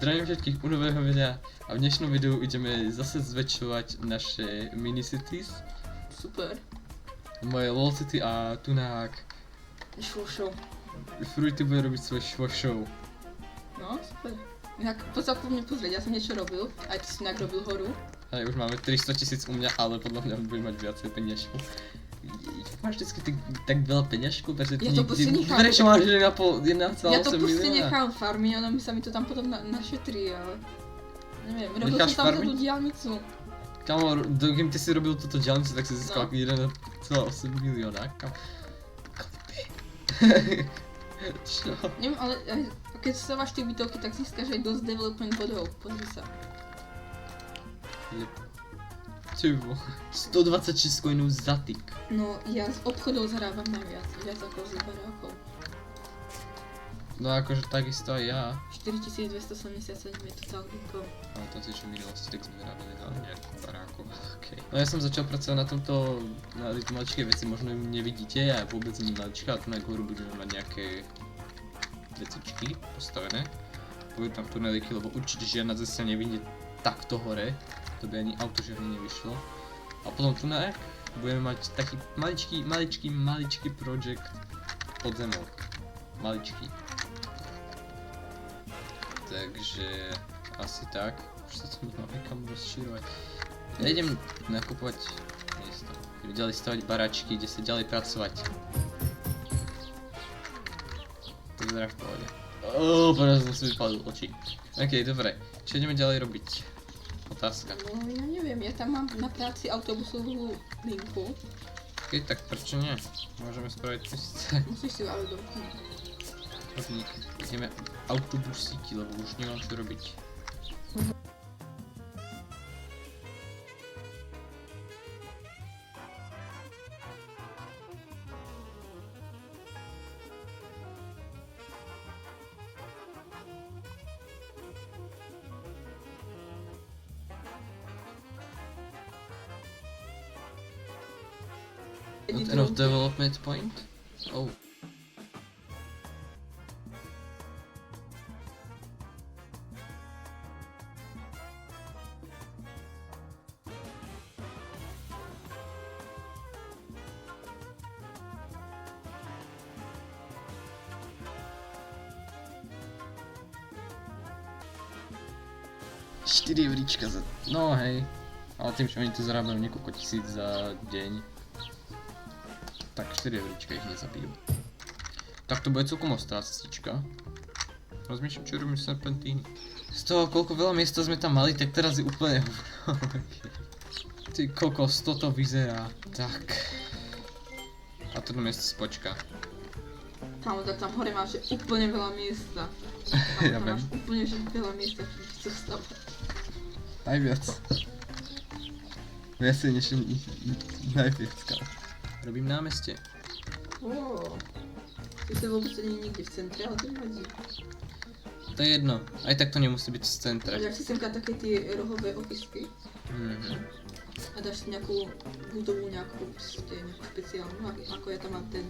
Zdravím všetkých u nového videa a v dnešnom videu ideme zase zväčšovať naše mini-cities. Super. Moje LOL city a tunák Švošou. Fruity bude robiť svoj švošou. No, super. Inak poď sa po mne pozrieť, ja som niečo robil, aj ty si nejak robil horu. Hej, už máme 300 000 u mňa, ale podľa mňa bude mať viacej peniažkov. Máš vždycky tak veľa peniažkov, takže ty Ja to proste nechám. Prečo máš 1,8 Ja to proste milióna? nechám farmiť, ono mi sa mi to tam potom našetrí, ale... Neviem, robil Necháš som tam farmiť? tú diaľnicu. Kamo, kým ty si robil túto diaľnicu, tak si získal No. 1,8 milióna. Čo? Neviem, ale keď stávaš tie bytovky, tak získaš aj dosť development bodov, pozri sa. Ty vole, 126 coinov za tyk. No, ja z obchodov zarábam najviac, viac ako z barákov. No akože takisto aj ja. 4277 je totál income. Ale to tiež v minulosti tak sme zarábali na nejakú baráku. Okay. No ja som začal pracovať na tomto, na tejto maličkej veci, možno ju nevidíte, ja vôbec nie malička, a tu na goru budeme mať nejaké vecičky postavené. Budú tam tuneliky, lebo určite žiadna cesta nevidie takto hore. To by ani auto žiadne nevyšlo. A potom tu na budeme mať taký maličký projekt pod zemou. Maličký. Takže asi tak. Už sa to mám niekam rozširovať. Ja idem nakupovať miesto. Idem ďalej stavať baračky, kde sa ďalej pracovať. To vyzerá v pohode. Teraz som si vypadol oči. Ok, dobre. Čo ideme ďalej robiť? Otázka. No, ja neviem, ja tam mám na práci autobusovú linku. Ok, tak prečo nie? Môžeme spraviť to isté. Musíš si ju ale domknúť. Chodník. Ideme autobusíky, lebo už nemám čo robiť. Not enough development point? Oh. €4 za... No hej. Ale tým, že oni tu zarábajú niekoľko tisíc za deň, tak 4 € ich nezabijú. Tak to bude celkom ostrá cestička. Rozmýšľam, čo robím serpentíny. Z toho, koľko veľa miesta sme tam mali, tak teraz je úplne Ty kokos, toto vyzerá. Tak. A toto miesto spočka. Kámo, tak tam hore máš úplne veľa miesta. Ja Tam viem. máš úplne že veľa miesta, kde chceš stavať. Najviac. Viacej než najviac, kámo. Robím námestie. Ty sa vôbec nie niekde v centre, ale to nevadí. To je jedno, aj tak to nemusí byť z centra. Ale ak si semka také tie rohové ofisky a dáš si nejakú budovu, nejakú špeciálnu, ako ja tam mám ten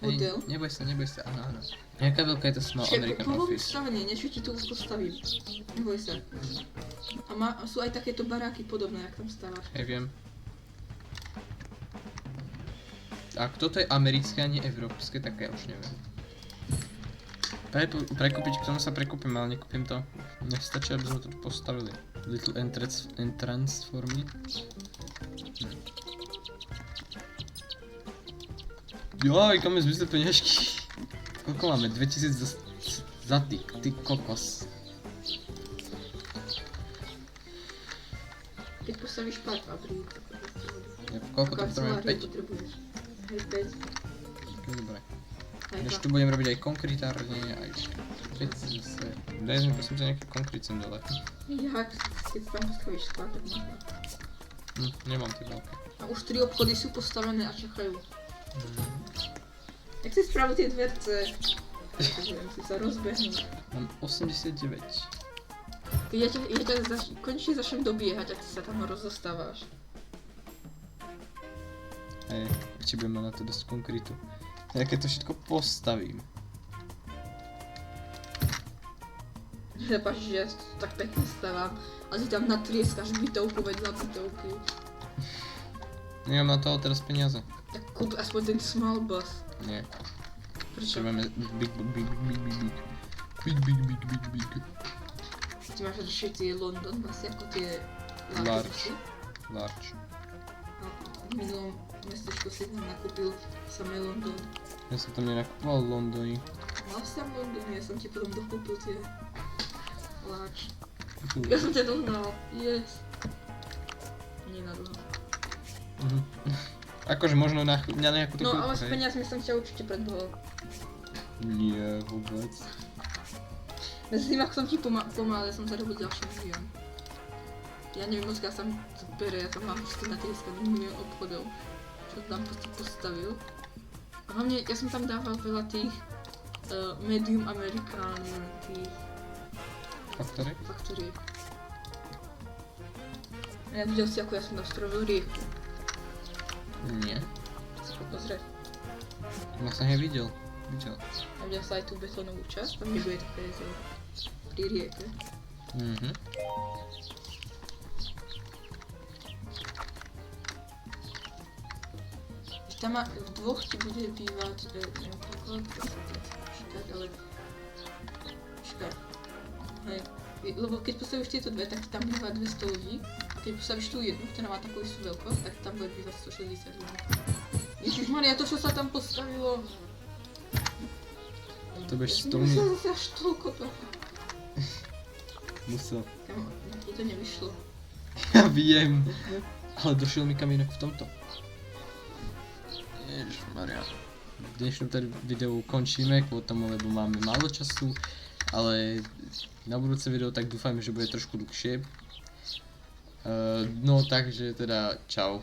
hotel. Neboj sa, áno. Nejaká veľká je to small American office. Postavenie, niečo ti tu postavím. Neboj sa. A sú aj takéto baráky podobné, jak tam stávaš. Ja viem. Ak toto je americké a nie európske, tak ja už neviem. Prekúpiť, k tomu sa prekúpim, ale nekúpim to. Nestačí, aby sme to tu postavili. Little entrance for me. Joj, kam je zmizli peňažky. Koľko máme? 2000 za ty kokos. Keď postavíš pár fabrík, Koľko to potrebujeme? 5? potrebuješ. Hej, 5. Dobre. Než tu budem robiť aj konkrétárne, aj veci zase. Daj mi prosím ťa nejaký konkrét sem dole. Jak? Keď tam postavíš sklad, tak možno. Nemám tie veľké. A už 3 obchody sú postavené a čakajú. Jak si spravil tie dverce? Neviem, si sa rozbehnúť. Mám 89. Keď ja ťa konečne začnem dobiehať, ak ty sa tam rozostávaš. Hej, ešte budem mať na to dosť konkrétu. Ja keď to všetko postavím. Prepač, že ja to tak pekne stavám. A ty tam natrieskaš bytovku vedľa bytovky. Nemám na toho teraz peniaze. Tak kúp aspoň ten small boss. Nie. Prečo? Potrebujeme big. Ty máš radšej tie London basy ako tie Large. basy. Large. A v minulom mestečku si tam nakúpil samé London. Ja som tam nenakupoval Londony. Mal si tam London, ja som ti potom dokúpil tie Large. Ja som ťa dohnal, yes. Nie na dlho. Akože možno na nejakú No takú... ale s peniazmi som ťa určite predbehol. Nie, vôbec. Medzi tým, ako som ti pomáhal, ja som zarobil ďalší milión. Ja neviem, odkiaľ sa to bere, ja tam mám proste natrieskaný milión obchodov, čo tam proste postavil. A hlavne, ja som tam dával veľa tých medium American, tých faktoriek. A ja videl si, ako ja som tam strovil rieku. Nie. Pozrieť. Ja som nevidel. A videl sa aj tú betónovú časť, tam nebude také jezero. Pri rieke. Tam v dvoch ti bude bývať, neviem koľko, čakať, ale... Čakaj. Hej, lebo keď postavíš tieto dve, tak tam býva 200 ľudí. A keď postavíš tú jednu, ktorá má takú istú veľkosť, tak tam bude bývať 160 ľudí. Ježišmaria, to čo sa tam postavilo... To budeš 100 Musel zase až toľko toho. Musel. Kamo, ti to nevyšlo. Ja viem. Ale došiel mi kamínek v tomto. Ježišmaria. V dnešnom tady videu končíme kvôli tomu, lebo máme málo času. Ale na budúce video tak dúfajme, že bude trošku dlhšie. No takže teda čau.